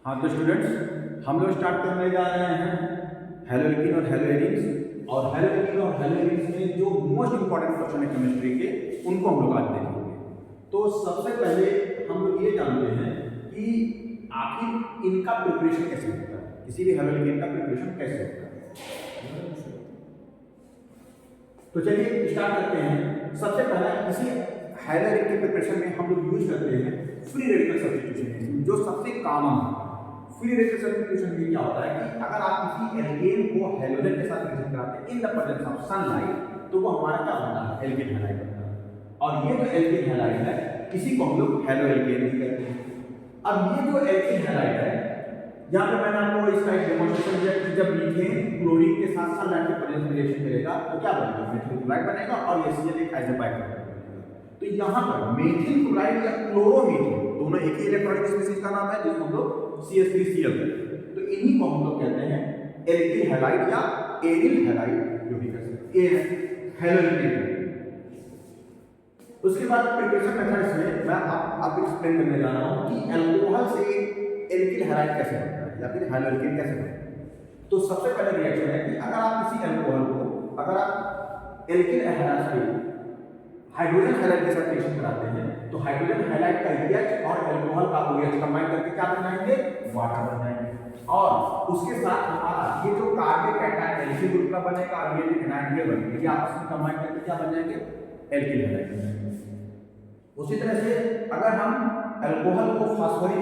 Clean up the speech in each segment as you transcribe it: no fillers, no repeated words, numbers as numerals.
हाँ तो स्टूडेंट्स, हम लोग स्टार्ट करने जा रहे हैं हैलोएल्कीन और हैलोएरीन्स। और हैलोएल्कीन और हैलोएरीन्स में जो मोस्ट इंपॉर्टेंट क्वेश्चन है केमिस्ट्री के, उनको हम लोग आज देखेंगे। तो सबसे पहले हम लोग ये जानते हैं कि आखिर इनका प्रिपरेशन कैसे होता है, किसी भी हैलोएल्कीन का प्रिपरेशन कैसे होता है। तो चलिए स्टार्ट करते हैं। सबसे पहला किसी हैलोएल्कीन के प्रिपरेशन में हम लोग यूज करते हैं फ्री रेडिकल सब्स्टिट्यूशन, जो सबसे कॉमन है। फ्री रेडिकल सब्स्टिट्यूशन में क्या होता है कि अगर आप किसी एल्केन को हैलोजन के साथ रिएक्शन कराते हैं in the presence of sunlight, तो वो हमारा क्या बनता है, एल्केन हैलाइड बनता है। और ये जो एल्केन हैलाइड है, इसी को हम लोग हैलोएल्केन भी कहते हैं। अब ये जो एल्केन हैलाइड है, यहाँ पे मैंने आपको इसका एक डेमोंस्ट्रेशन दिया कि जब मीथेन क्लोरीन के साथ सनलाइट के प्रेजेंस में रिएक्शन करेगा तो क्या बनेगा, मेथिल क्लोराइड बनेगा और ये Cl एक आइसोबाइट बनेगा। तो यहाँ पर मेथिल क्लोराइड या क्लोरोमीथेन दोनों एक ही इलेक्ट्रॉनिक स्पीशीज का नाम है, जिसको हम लोग CH3Cl कहते हैं। तो इन्हीं को हम लोग कहते हैं एल्किल हैलाइड या एरिल हैलाइड, जो भी कह सकते हैं हैलोएल्केन। उसके बाद प्रिपरेशन मेथड्स में मैं आप एक्सप्लेन करने जा रहा हूं कि अल्कोहल से एल्किल हैलाइड कैसे बनता है या फिर हैलोएल्केन कैसे बनता है। तो सबसे पहले रिएक्शन है कि अगर आप किसी अल्कोहल को, अगर आप एल्किल हैलाइड से हाइड्रोजन हैलाइड के साथ रिएक्शन कराते हैं, तो हाइड्रोजन हैलाइड का OH और अल्कोहल का OH कंबाइन करके क्या बन जाएंगे, वाटर बन जाएंगे। और उसके साथ हमारा ये जो कार्बन कैटायन एल्किल ग्रुप का बनेगा और ये एनायन ये बनेंगे, ये आपस में कंबाइन करके क्या बन जाएंगे, एल्किल हैलाइड बन जाएंगे। उसी तरह से अगर हम अल्कोहल को फास्फोरिक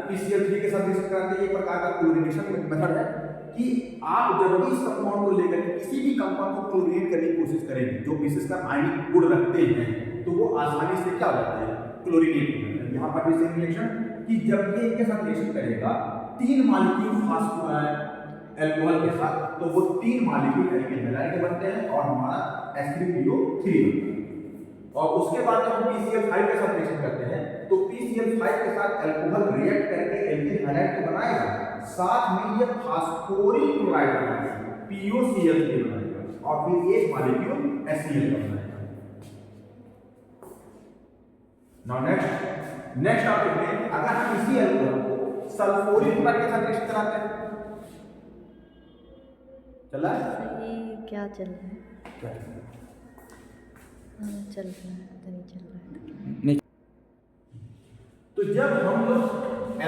PCl3 के साथ रिएक्शन कराते हैं, ये प्रकार का क्लोरीनेशन मेथड है कि आप जब भी इस कंपाउंड को लेकर किसी भी कंपाउंड को क्लोरीनेट करने की कोशिश करेंगे जो विशेष का आयनिक गुण रखते हैं, तो वो आसानी से क्या हो जाता है, क्लोरीनेट हो जाता है। यहाँ पर भी सेम रिएक्शन कि जब ये इनके साथ रिएक्शन करेगा 3 मॉलिक्यूल अल्कोहल के साथ, तो वो 3 मॉलिक्यूल एल्किल हैलाइड के बनते हैं और हमारा H3PO3 बनता है। और उसके बाद जब हम PCl5 के साथ रिएक्शन करते हैं, तो PCl5 के साथ अल्कोहल रिएक्ट करके एल्किल हैलाइड को बनाएगा, साथ में ये फास्फोरिक क्लोराइड बनाएगा, POCl3 बनाएगा और फिर एक मॉलिक्यूल HCl बनाएगा। नाउ नेक्स्ट टॉपिक में अगर हम इसी अल्कोहल को सल्फ्यूरिक क्लोराइड के साथ रिएक्शन कराते हैं, चला है क्या चल रहा है, क्या चल रहा है? चल रहा है तो नहीं चल रहा है नहीं। तो जब हम लोग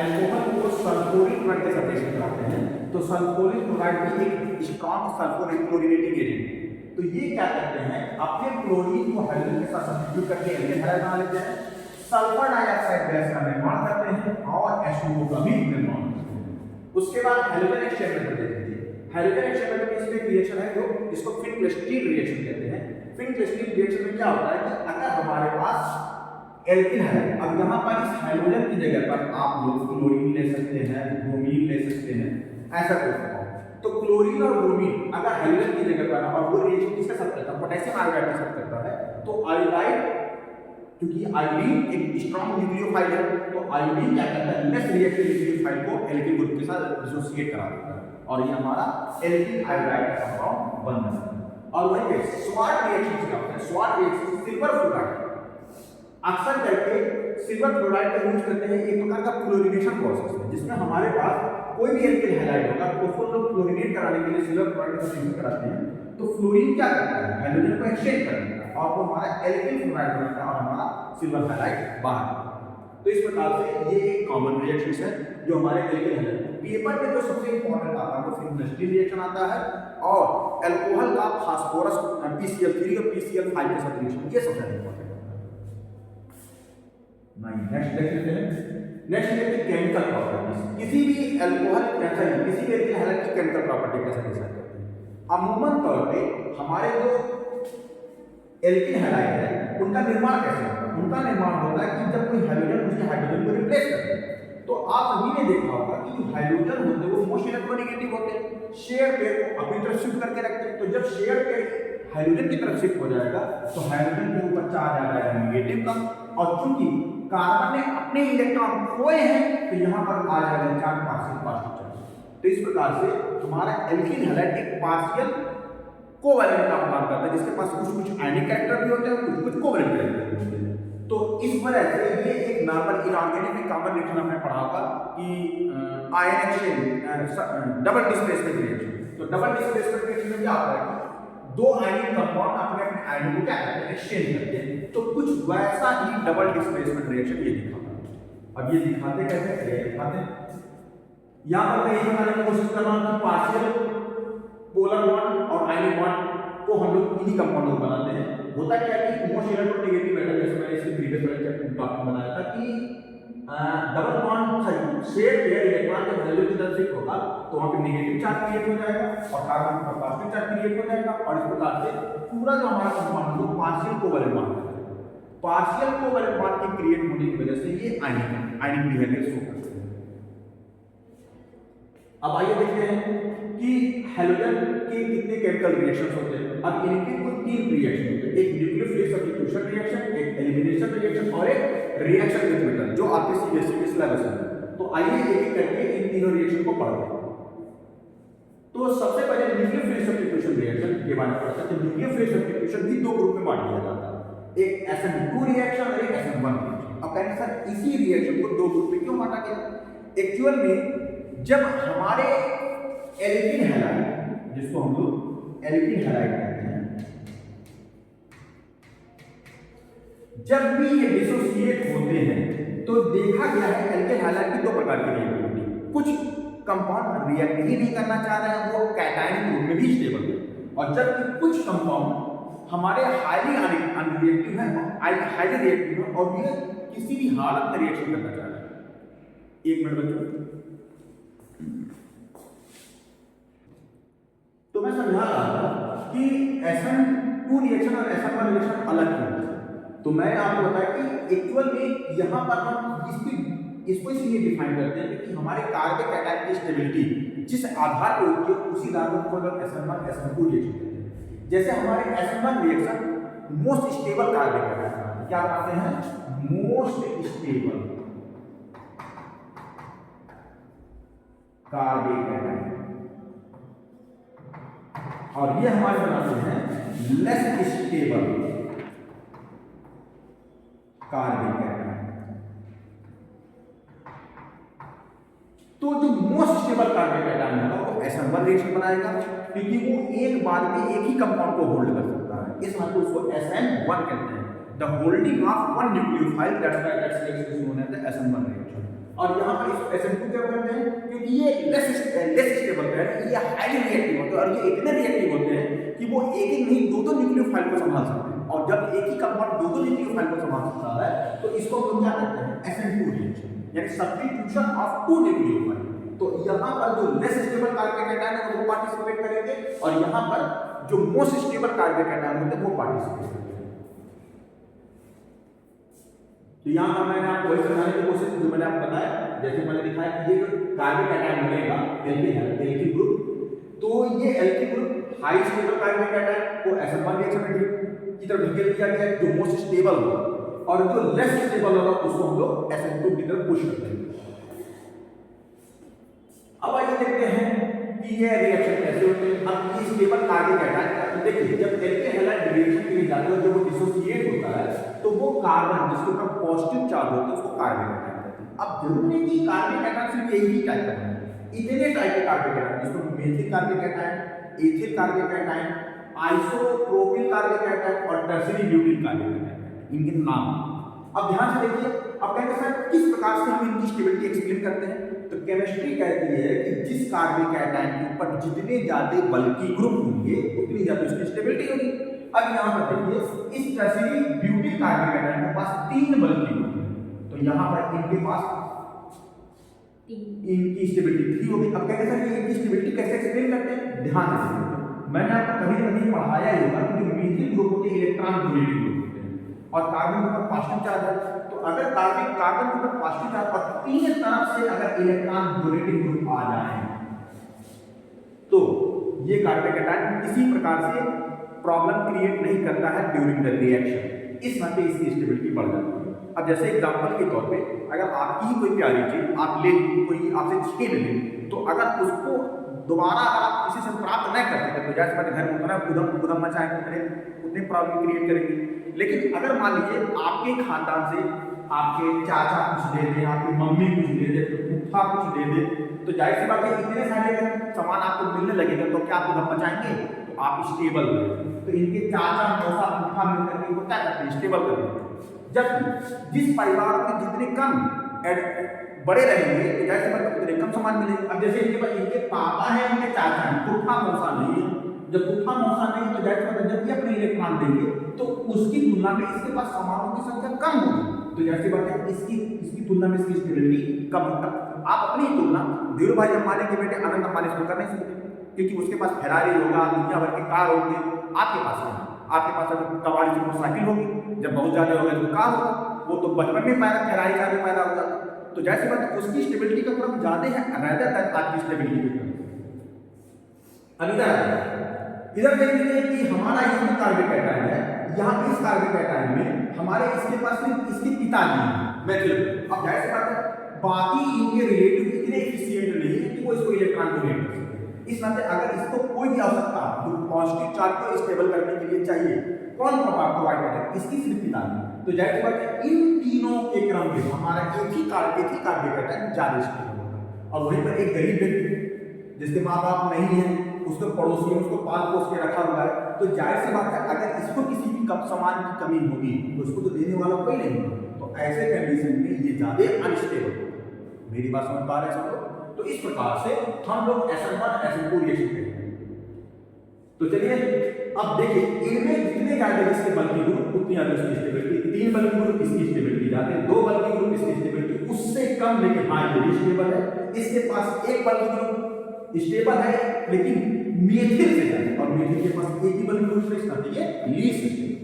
अल्कोहल को सल्फ्यूरिक क्लोराइड के साथ रिएक्शन कराते हैं, तो सल्फ्यूरिक क्लोराइड भी एक स्ट्रॉन्ग सल्फ्यूरिक क्लोरीनेटिंग एजेंट है। तो ये क्या करते हैं, अपने क्लोरीन को हाइड्रोजन के साथ सब्स्टिट्यूट करके एल्केन हैलाइड बना लेते हैं, सल्फर डाइऑक्साइड गैस का निर्माण करते हैं और H2O का भी निर्माण करते हैं। उसके बाद हाइड्रोजन एक्सचेंज मेथड देखिए। हाइड्रोजन एक्सचेंज मेथड में इसमें एक रिएक्शन है जो इसको फिन-क्लेस्टीन रिएक्शन कहते हैं। फिन-क्लेस्टीन रिएक्शन में क्या होता है कि अगर हमारे पास एल्किन है, अब यहाँ पर इस हाइड्रोजन की जगह पर आप लोग क्लोरीन ले सकते हैं, ब्रोमीन ले सकते हैं, ऐसा कर सकते हैं। तो क्लोरीन और ब्रोमीन अगर हाइड्रोजन की जगह पर और वो रिएक्शन किसके साथ करता है, पोटेशियम आयोडाइड के साथ करता है, तो आयोडाइड, क्योंकि आयोडीन एक स्ट्रॉन्ग न्यूक्लियोफाइल है, तो आयोडीन क्या करता है, लेस रिएक्टिव न्यूक्लियोफाइल को एल्किन ग्रुप के साथ एसोसिएट करा देता है और ये हमारा एल्किन आयोडाइड का कंपाउंड बन जाता है। और वहीं पे स्वाट रिएक्शन क्या होता है, स्वाट रिएक्शन सिल्वर फ्लोराइड अक्सर करके सिल्वर फ्लोराइड का यूज करते हैं, एक प्रकार का क्लोरीनेशन प्रोसेस है जिसमें हमारे पास कोई भी एल्किल हैलाइड होगा तो उसको लोग क्लोरीनेट कराने के लिए सिल्वर फ्लोराइड का यूज कराते हैं। तो फ्लोरीन क्या करता है, हाइड्रोजन को एक्सचेंज कर देता है और वो हमारा एल्किल फ्लोराइड बनाता है और हमारा सिल्वर हैलाइड बाहर आता है। तो इस प्रकार से ये एक कॉमन रिएक्शन है जो हमारे एल्किल हैलाइड पेपर में जो सबसे इंपॉर्टेंट आता है वो फिन-क्लेस्टीन रिएक्शन आता है और अल्कोहल का फास्फोरस PCl3 और PCl5 के साथ रिएक्शन, ये सबसे इंपॉर्टेंट आता है। नेक्स्ट देख लेते हैं। नेक्स्ट देखते हैं केमिकल प्रॉपर्टीज। किसी भी अल्कोहल कैसा है, किसी भी एल्किल हैलाइड की केमिकल प्रॉपर्टी कैसे डिसाइड करते हैं। अमूमन तौर पे हमारे जो एल्किल हैलाइड है उनका निर्माण कैसे होता है, उनका निर्माण होता है कि जब कोई हाइड्रोजन दूसरे हाइड्रोजन को रिप्लेस करते हैं, तो आप सभी ने देखा होगा कि जो हाइड्रोजन होते हैं वो मोस्ट इलेक्ट्रोनेगेटिव होते हैं, शेयर पेयर को अपनी तरफ शिफ्ट करके रखते हैं। तो जब शेयर पेयर हाइड्रोजन की तरफ शिफ्ट हो जाएगा तो हाइड्रोजन के ऊपर चार्ज आ जाएगा नेगेटिव का, और चूंकि कार्बन ने अपने इलेक्ट्रॉन खोए हैं तो यहाँ पर आ जाएगा चार्ज पार्शियल चार्ज। तो इस प्रकार से हमारा एल्किल हैलाइड एक पार्शियल कोवैलेंट काम करता है, जिसके पास कुछ आयनिक कैरेक्टर भी होते हैं, कुछ कोवैलेंट कैरेक्टर भी होते हैं। तो इस वजह से ये एक नॉर्मल इनऑर्गेनिक में कॉमन रिएक्शन आपने पढ़ा होगा कि ion exchange double displacement reaction. तो डबल डिस्प्लेसमेंट रिएक्शन में क्या होता है कि दो आयनिक कंपाउंड अपने अपने आयन को क्या करते हैं, एक्सचेंज करते हैं। तो कुछ वैसा ही डबल डिस्प्लेसमेंट रिएक्शन ये दिखाता है। अब ये दिखाते कैसे, दिखाते यहां पर मैं ये बताने की कोशिश कर रहा हूं कि पार्शियल पोलर बॉन्ड और आयनिक बॉन्ड को हम लोग इन्हीं कंपाउंड को बनाते हैं। होता क्या है कि मोस्ट इलेक्ट्रोनेगेटिव मेटल, जैसे मैंने इसके प्रीवियस वाले टॉपिक बनाया था कि double bond share pair electron के वैल्यू की तरफ शिफ्ट होगा तो वहां पे नेगेटिव चार्ज क्रिएट हो जाएगा और कार्बन पर पॉजिटिव चार्ज क्रिएट हो जाएगा और इस प्रकार से पूरा जो हमारा कंपाउंड है वो पार्शियल कोवैलेंट बॉन्ड है। पार्शियल कोवैलेंट बॉन्ड के क्रिएट होने की वजह से ये आयनिक बिहेवियर शो करते हैं। अब आइए देखते हैं कि हैलोजन के कितने केमिकल रिएक्शंस होते हैं। अब इनके कुल 3 रिएक्शन होते हैं, एक न्यूक्लियोफिलिक सब्स्टिट्यूशन रिएक्शन, एक एलिमिनेशन रिएक्शन और एक रिएक्शन विद मेटल, जो आपके सीबीएसई के सिलेबस में है। तो आइए एक एक करके इन तीनों रिएक्शन को पढ़ते हैं। तो सबसे पहले न्यूक्लियोफिलिक सब्स्टिट्यूशन रिएक्शन के बारे में पढ़ते हैं। तो न्यूक्लियोफिलिक सब्स्टिट्यूशन भी दो ग्रुप में बांट दिया जाता है, एक SN2 रिएक्शन और एक SN1 रिएक्शन। अब कहते हैं सर इसी रिएक्शन को दो ग्रुप में क्यों बांटा गया? एक्चुअल में जब हमारे एल्किन हैलाइड, जिसको हम लोग एल्किन हैलाइड कहते हैं, जब भी ये डिसोसिएट होते हैं तो देखा गया है एल्किन हैलाइड की दो प्रकार की रिएक्टिविटी। कुछ कंपाउंड रिएक्ट ही नहीं करना चाह रहे हैं, वो कैटायनिक ग्रुप में भी स्टेबल है, और जबकि कुछ कंपाउंड हमारे हाईली अनरिएक्टिव है, हाईली रिएक्टिव है और ये किसी भी हालत में रिएक्शन करना चाह रहे हैं। एक मिनट बच्चों, तो मैं समझा रहा था कि SN2 रिएक्शन और SN1 रिएक्शन अलग क्यों है। तो मैं आपको बताया कि एक्चुअल में यहाँ पर हम इसको इसलिए डिफाइन करते हैं कि हमारे कार्बनिक कैटायन की स्टेबिलिटी जिस आधार पर होती है उसी आधार पर हम SN1 SN2 रिएक्शन कहते हैं। जैसे हमारे SN1 रिएक्शन मोस्ट स्टेबल कार्बनिक कैटायन, क्या बताते हैं, मोस्ट स्टेबल कार्बनिक कैटायन, और ये हमारे बनाते हैं लेस स्टेबल कार्बनिक कैटायन। तो जो मोस्ट स्टेबल कार्बनिक कैटायन होगा वो SN1 रिएक्शन बनाएगा, क्योंकि वो एक बार में एक ही कंपाउंड को होल्ड कर सकता है, इस वजह से उसको SN1 कहते हैं, the holding of one nucleophile, that's why that's reaction is known as the SN1 रिएक्शन। और यहां पर इसको SN2 क्या कहते हैं, क्योंकि ये लेस स्टेबल है, ये हाईली रिएक्टिव होते हैं और ये इतने रिएक्टिव होते हैं कि वो एक एक नहीं दो न्यूक्लियोफाइल को संभाल सकते हैं, और जब एक ही कंपाउंड दो न्यूक्लियोफाइल को संभाल सकता है तो इसको हम क्या कहते हैं, SN2 रिएक्शन, यानी सब्स्टिट्यूशन ऑफ टू न्यूक्लियोफाइल। तो यहाँ पर जो लेस स्टेबल कार्बनिक कैटायन है वो पार्टिसिपेट करेंगे और यहाँ पर जो मोस्ट स्टेबल कार्बनिक कैटायन होते हैं वो पार्टिसिपेट करेंगे। तो यहाँ पर मैंने आपको वही समझाने की कोशिश जो मैंने आपको बताया, जैसे मैंने दिखाया कि ये जो कार्बनिक कैटायन बनेगा एल्किन ग्रुप, तो ये एल्किन ग्रुप हाई स्टेबल कार्बनिक कैटायन को SN1 रिएक्शन की तरफ ढकेल दिया गया जो मोस्ट स्टेबल होगा, और जो लेस स्टेबल होगा उसको हम लोग SN2 की तरफ पुश करते हैं। अब आइए देखते हैं कि ये रिएक्शन कैसे होते हैं। अब ये स्टेबल कार्बनिक कैटायन, देखिए जब एल्किन हैलाइड रिएक्शन के लिए जाते हैं, जब वो डिसोसिएट होता है तो वो कार्बन जिसके ऊपर पॉजिटिव चार्ज होता है उसको कार्बनिक कैटायन कहते हैं। अब जरूरी नहीं कि कार्बनिक कैटायन सिर्फ एक ही टाइप का है, इतने टाइप के कार्बनिक कैटायन, जिसको मेथिल कार्बनिक कैटायन, एथिल कार्बनिक कैटायन, आइसोप्रोपिल कार्बनिक कैटायन और टर्शियरी ब्यूटिल कार्बनिक कैटायन, इनके नाम। अब ध्यान से देखिए, अब कहेंगे सर किस प्रकार से हम इनकी स्टेबिलिटी एक्सप्लेन करते हैं। तो केमिस्ट्री कहती है कि जिस कार्बनिक कैटायन के ऊपर जितने ज्यादा बल्की ग्रुप होंगे उतनी ज्यादा उसकी स्टेबिलिटी होगी। अब यहाँ पर देखिए, इस टर्शियरी ब्यूटिल कार्बनिक कैटायन के पास 3 बल्की ग्रुप हैं, तो यहाँ पर इनके पास इनकी स्टेबिलिटी 3 होगी। अब कहेंगे सर ये इनकी स्टेबिलिटी कैसे एक्सप्लेन करते हैं, ध्यान दीजिए, मैंने आपको कभी न कभी पढ़ाया ही होगा कि मेथिल ग्रुप होते हैं इलेक्ट्रॉन डोनेटिंग ग्रुप होते हैं और कार्बन के ऊपर पॉजिटिव चार्ज है। तो अगर कार्बन के ऊपर पॉजिटिव चार्ज और 3 तरफ से अगर इलेक्ट्रॉन डोनेटिंग ग्रुप आ जाए तो ये कार्बनिक कैटायन किसी प्रकार से प्रॉब्लम क्रिएट नहीं करता है ड्यूरिंग द रिएक्शन, इस नाते इसकी स्टेबिलिटी बढ़ जाती है। अब जैसे एग्जांपल के तौर पे अगर आपकी ही कोई प्यारी चीज आप ले ली, कोई आपसे छीन ली, तो अगर उसको दोबारा अगर आप किसी से प्राप्त नहीं कर सकते तो जैसे घर में उतना उधम मचाएंगे उतने प्रॉब्लम क्रिएट करेंगे। लेकिन अगर मान लीजिए आपके खानदान से आपके चाचा कुछ दे दे, आपकी मम्मी कुछ दे दे, फूफा कुछ दे दे, तो जाहिर सी बात है इतने सारे अगर सामान आपको मिलने लगेगा तो क्या आप उधर बचाएंगे? तो आप स्टेबल हो। तो इनके चाचा मौसा फूफा मिलकर के वो क्या करते हैं? स्टेबल कर देते हैं। जबकि जिस परिवार में जितने कम बड़े रहेंगे तो जाहिर सी बात है उतने कम सामान मिलेंगे। अब जैसे इनके पापा है, इनके चाचा है, फूफा मौसा नहीं है। जब फूफा मौसा नहीं तो जाहिर सी बात है जब भी अपने इलेक्ट्रॉन देंगे तो उसकी तुलना में इसके पास सामानों की संख्या कम होगी। तो जाहिर सी बात है इसकी तुलना में इसकी स्टेबिलिटी कम होगा। आप अपनी तुलना धीरू भाई अंबानी के बेटे अनंत अंबानी से कर नहीं सकते, क्योंकि उसके पास फेरारी होगा, दुनिया भर के कार होंगे। आपके पास नहीं, आपके पास अगर कबाड़ी की मोटरसाइकिल होगी, जब बहुत ज्यादा होगा तो कार होगा। वो तो बचपन में पैदा फेरारी कार में पैदा होगा, तो जाहिर सी बात है उसकी स्टेबिलिटी का क्रम ज्यादा है अनदर तक आपकी स्टेबिलिटी का। अब इधर देख लीजिए कि हमारा ये जो कार्बोकेटाइन है, यहाँ इस कार्बोकेटाइन में हमारे इसके पास सिर्फ इसके पिता नहीं है मेथिल। अब जाहिर सी बात है बाकी इनके रिलेटिव इतने एफिशिएंट नहीं है कि वो इसको इलेक्ट्रॉन डोनेट कर सके। इस नाते अगर इसको कोई भी आवश्यकता जो पॉजिटिव चार्ज को स्टेबल करने के लिए चाहिए, कौन प्रोवाइड करता है? इसकी सिर्फ पिता नहीं। तो जाहिर सी बात है इन तीनों के क्रम में हमारा एक ही कार्बोकेटाइन ज्यादा स्टेबल होगा। और वहीं पर एक गरीब व्यक्ति जिसके माँ बाप नहीं है, उसके पड़ोसी उसको पाल पोस के रखा हुआ है, तो जाहिर सी बात है अगर इसको किसी भी कम सामान की कमी होगी तो उसको तो देने वाला कोई नहीं होगा। तो ऐसे कंडीशन में ये ज्यादा अनस्टेबल होगा। मेरी बात समझ पा रहे हैं सब लोग? तो इस प्रकार से हम लोग SN1 SN2 रिएक्शन करते हैं। तो चलिए अब देखिए इनमें जितने ज्यादा इसके बल्कि ग्रुप उतनी ज्यादा उसकी स्टेबिलिटी। 3 बल्कि ग्रुप इसकी स्टेबिलिटी ज्यादा है, 2 बल्कि ग्रुप इसकी स्टेबिलिटी उससे कम लेकिन हाँ ये स्टेबल है। इसके पास 1 बल्कि ग्रुप स्टेबल है लेकिन मेथिल से ज्यादा, और मेथिल के पास एक ही बल्कि ग्रुप है, इसका ये लीस्ट स्टेबल।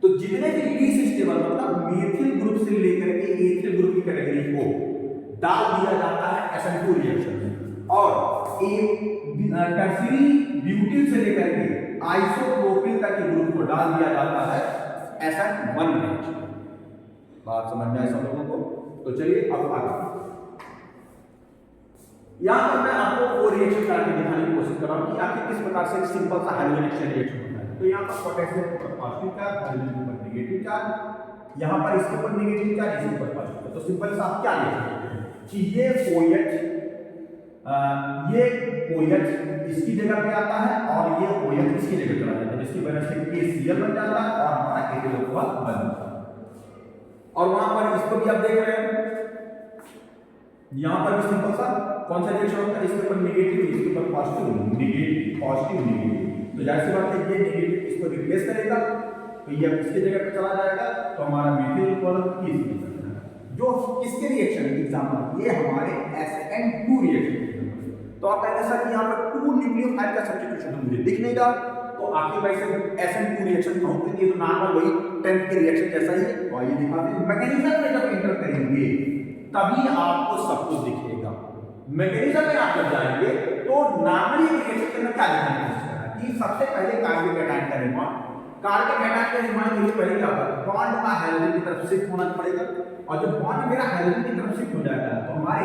तो जितने भी लीस्ट स्टेबल मतलब मेथिल ग्रुप से लेकर के एथिल ग्रुप की कैटेगरी को डाल दिया जाता है SN2 रिएक्शन में, और एक टर्शियरी ब्यूटिल से लेकर के आइसोप्रोपिल तक के ग्रुप को डाल दिया जाता है SN1 रिएक्शन। बात समझ में आई सब लोगों को? तो चलिए अब आगे यहाँ पर मैं आपको वो रिएक्शन करके दिखाने की कोशिश कर रहा हूँ कि आखिर किस प्रकार से एक सिंपल सा हाइड्रोजन एक्सचेंज रिएक्शन होता है। तो यहाँ पर पोटेशियम के ऊपर पॉजिटिव चार्ज, हाइड्रोजन के ऊपर नेगेटिव चार्ज, यहाँ पर इसके ऊपर नेगेटिव चार्ज, इसके ऊपर पॉजिटिव। तो सिंपल सा आप क्या लिख सकते हैं कि ये OH इसकी जगह पे आता है और ये OH इसकी जगह चला जाता है, जिसकी वजह से KCl बन जाता है और हमारा H2O बन जाता है। और वहां पर इसको भी आप देख रहे हैं, यहाँ पर भी सिंपल सा कौन सा रिएक्शन होता है? इसके ऊपर नेगेटिव, इसके ऊपर पॉजिटिव, नेगेटिव पॉजिटिव नेगेटिव। तो जाहिर सी बात है ये नेगेटिव इसको रिप्लेस करेगा, तो ये अब इसके जगह पे चला जाएगा, तो हमारा मेथिल प्रोडक्ट की इसकी जगह जो किसके रिएक्शन एग्जांपल ये हमारे SN2 रिएक्शन। तो आप ऐसा कि यहाँ पर 2 न्यूक्लियोफाइल का सब्स्टिट्यूशन मुझे दिख नहीं रहा, तो आपके भाई से SN2 रिएक्शन काउंट करिए तो नॉर्मल वही 10 के रिएक्शन जैसा ही है। तो आइए दिखाते हैं मैकेनिज्म में जब एंटर करेंगे तभी आपको सब कुछ दिखेगा। मैकेनिज्म में आप जब जाएंगे तो नॉर्मली रिएक्शन के अंदर क्या दिखाने की कोशिश करें कि सबसे पहले कार्बोकेटाइन का निर्माण, कार्बोकेटाइन के निर्माण के लिए पहले क्या होगा? बॉन्ड का हाइड्रोजन की तरफ शिफ्ट होना पड़ेगा, और जब बॉन्ड मेरा हाइड्रोजन की तरफ शिफ्ट हो जाएगा तो हमारे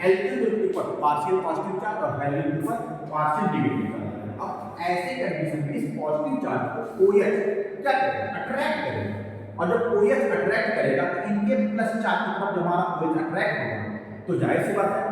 एल्किल ग्रुप के ऊपर पार्शियल पॉजिटिव चार्ज और हाइड्रोजन के ऊपर पार्शियल नेगेटिव चार्ज। अब ऐसे कंडीशन में इस पॉजिटिव चार्ज को OH क्या करेगा? अट्रैक्ट करेगा, और जब OH अट्रैक्ट करेगा तो इनके प्लस चार्ज की तरफ जब हमारा OH अट्रैक्ट होगा तो जाहिर सी बात है,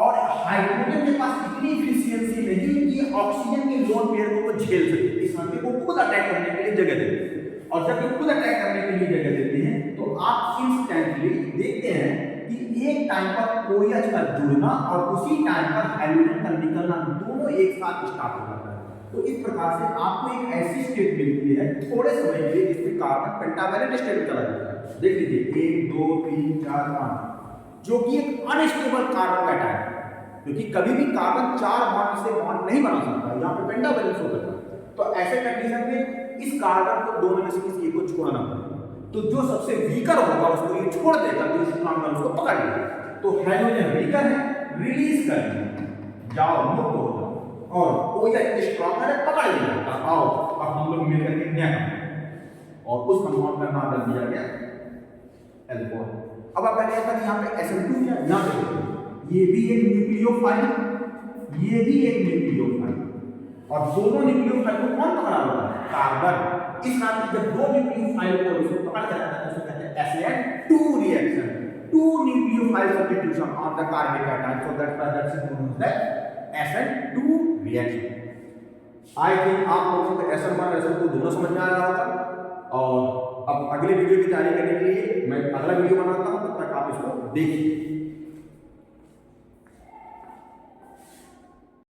और हाइड्रोजन के पास इतनी एफिशिएंसी नहीं कि ऑक्सीजन के लोन पेयर को वो झेल सके, इस नाते को खुद अटैक करने के लिए जगह देते हैं। और जब ये खुद अटैक करने के लिए जगह देते हैं तो आप इंस्टेंटली देखते हैं कि एक टाइम पर OH का जुड़ना और उसी टाइम पर हाइड्रोजन का निकलना दोनों एक साथ स्टार्ट हो जाता है। तो इस प्रकार से आपको एक ऐसी स्टेट मिलती है थोड़े समय के लिए जिसमें कार्बन पेंटावैलेंट स्टेट में चला जाता है। देख लीजिए 1 2 3 4 5 जो कि एक अनस्टेबल कार्बन कैटायन है, क्योंकि कभी भी कार्बन 4 बॉन्ड से बॉन्ड नहीं बना सकता, यहाँ पे पेंटावैलेंस होता है। तो ऐसे कंडीशन में इस कार्बन को दोनों में से किसी एक को छोड़ना पड़ेगा, तो जो सबसे वीकर होगा उसको ये छोड़ देगा, तो स्ट्रॉन्ग उसको पकड़ लेगा। तो हाइड्रोजन वीकर है, रिलीज कर दिया, जाओ मुक्त हो जाओ, और OH स्ट्रॉन्ग है, पकड़ लिया, आओ अब हम लोग मिलकर के नया काम, और उस कंपाउंड का नाम रख दिया गया एल्कोहल। अब आप पहले था कि यहाँ पे SN2 क्या, यहाँ पे ये भी एक न्यूक्लियोफाइल, ये भी एक न्यूक्लियोफाइल, और दोनों न्यूक्लियोफाइल को कौन पकड़ा हुआ है? कार्बन। इस नाम की जब दो न्यूक्लियोफाइल को इसको पकड़ के रखना है उसको कहते हैं SN2 reaction, two nucleophile substitution on the carbonic ion, so that's known as the SN2 reaction. I think आप लोगों को SN1 और SN2 दोनों समझ में आ रहा होगा। और अब अगले वीडियो की तैयारी करने के लिए मैं अगला वीडियो बनाता हूं, तब तक आप इसको देखिए।